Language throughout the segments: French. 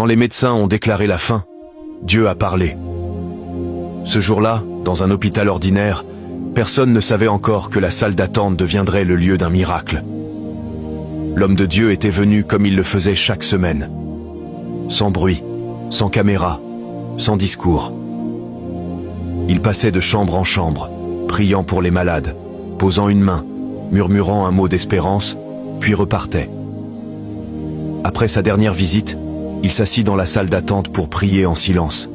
Quand les médecins ont déclaré la fin, Dieu a parlé. Ce jour-là, dans un hôpital ordinaire, personne ne savait encore que la salle d'attente deviendrait le lieu d'un miracle. L'homme de Dieu était venu comme il le faisait chaque semaine. Sans bruit, sans caméra, sans discours. Il passait de chambre en chambre, priant pour les malades, posant une main, murmurant un mot d'espérance, puis repartait. Après sa dernière visite, il s'assit dans la salle d'attente pour prier en silence.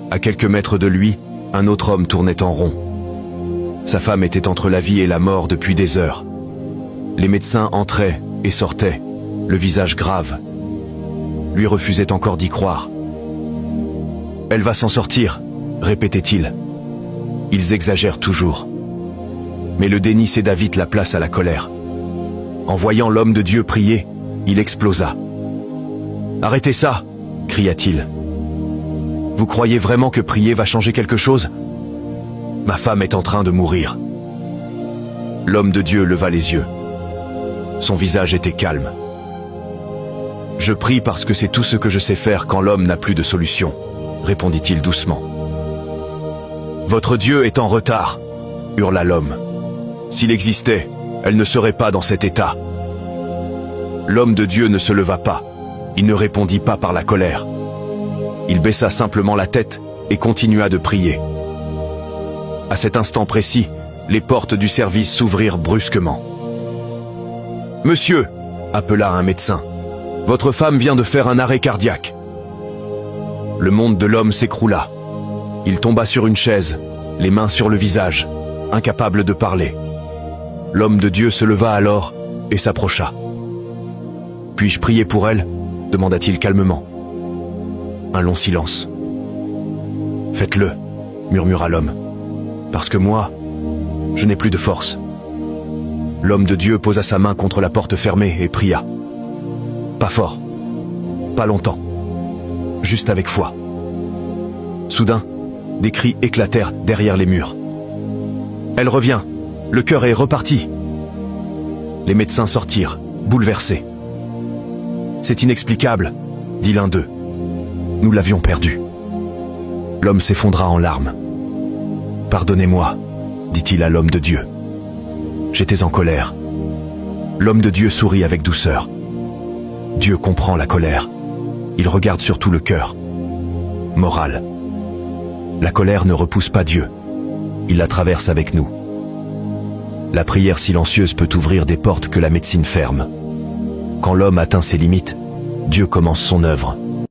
À quelques mètres de lui, un autre homme tournait en rond. Sa femme était entre la vie et la mort depuis des heures. Les médecins entraient et sortaient, le visage grave. Lui refusait encore d'y croire. « Elle va s'en sortir », répétait-il. Ils exagèrent toujours. Mais le déni céda vite la place à la colère. En voyant l'homme de Dieu prier, il explosa. « Arrêtez ça !» cria-t-il. « Vous croyez vraiment que prier va changer quelque chose ? Ma femme est en train de mourir. » L'homme de Dieu leva les yeux. Son visage était calme. « Je prie parce que c'est tout ce que je sais faire quand l'homme n'a plus de solution, » répondit-il doucement. « Votre Dieu est en retard, » hurla l'homme. « S'il existait, elle ne serait pas dans cet état. » L'homme de Dieu ne se leva pas. Il ne répondit pas par la colère. Il baissa simplement la tête et continua de prier. À cet instant précis, les portes du service s'ouvrirent brusquement. « Monsieur !» appela un médecin. « Votre femme vient de faire un arrêt cardiaque. » Le monde de l'homme s'écroula. Il tomba sur une chaise, les mains sur le visage, incapable de parler. L'homme de Dieu se leva alors et s'approcha. « Puis-je prier pour elle ?» demanda-t-il calmement. Un long silence. « Faites-le » murmura l'homme. « Parce que moi, je n'ai plus de force. » L'homme de Dieu posa sa main contre la porte fermée et pria. Pas fort, pas longtemps, juste avec foi. Soudain, des cris éclatèrent derrière les murs. « Elle revient, le cœur est reparti !» Les médecins sortirent, bouleversés. « C'est inexplicable, » dit l'un d'eux. « Nous l'avions perdue. » L'homme s'effondra en larmes. « Pardonnez-moi, » dit-il à l'homme de Dieu. J'étais en colère. L'homme de Dieu sourit avec douceur. Dieu comprend la colère. Il regarde surtout le cœur. Morale. La colère ne repousse pas Dieu. Il la traverse avec nous. La prière silencieuse peut ouvrir des portes que la médecine ferme. Quand l'homme atteint ses limites, Dieu commence son œuvre.